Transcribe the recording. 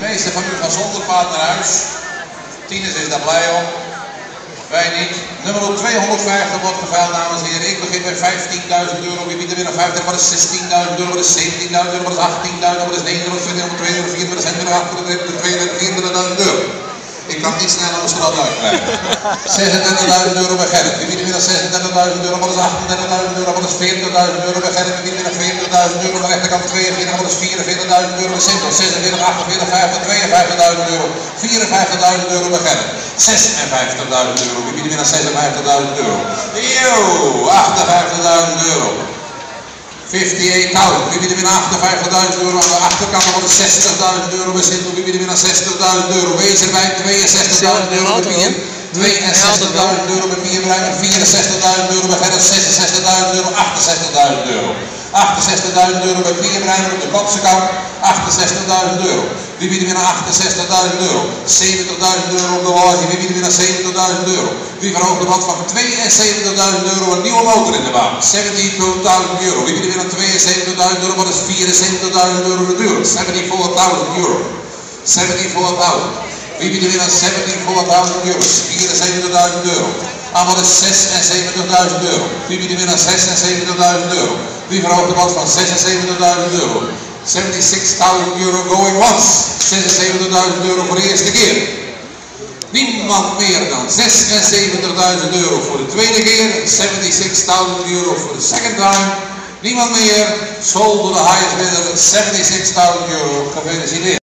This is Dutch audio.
meeste van u gaan zonder paard naar huis. Tines is daar blij om. Wij niet. Nummer 250 wordt geveild, dames en heren. Ik begin bij 15.000 euro. Wie biedt er weer naar 50? Wat is 16.000 euro? Wat is 17.000 euro? Wat is 18.000 euro? Wat is 19.000 euro? 22.000 euro? 24.000 euro? 32.000 euro? Ik kan niet sneller als we dat uitkrijgen. 36.000 euro bij Gerrit. Wie biedt er weer naar 36.000 euro? Wat is 38.000 euro? Wat is 40.000 euro bij Gerrit? Wie biedt er weer naar 40.000 euro? Aan de rechterkant 42. Wat is 44.000 euro bij Sintel? 46, 48, 50, 52.000 euro. 54.000 euro bij Gerrit. 56.000 euro. Wie biedt er weer naar 56.000 euro? Yo, 58.000 euro. 58.000. Wie biedt er weer naar 58.000 euro? Aan de achterkant wordt het 60.000 euro bij Sintel. Wie biedt er weer naar 60.000 euro? Wees erbij 62.000 euro bij Pier. 62.000 euro bij Pier. 64.000 euro bij Gerrit. 66.000 euro. 68.000 euro. 68.000 euro bij Pier op de kopse kant. 68.000 euro. Wie biedt er weer naar 68.000 euro? 70.000 euro op de loge. Wie biedt er weer naar 70.000 euro? Wie verhoogt de bod van 72.000 euro een nieuwe motor in de baan? 72.000 euro. Wie biedt er weer naar 72.000 euro? Wat is 74.000 euro de duur? 74.000 euro. 74.000. Wie biedt er weer naar 74.000 euro? 74.000 euro. Aan wat is 76.000 euro? Wie biedt er weer naar 76.000 euro? Wie verhoogt de bod van 76.000 euro? 76.000 euro going once. 76.000 euro voor de eerste keer. Niemand meer dan 76.000 euro voor de tweede keer. 76.000 euro voor de second time. Niemand meer. Sold to the highest bidder. 76.000 euro. Gefeliciteerd.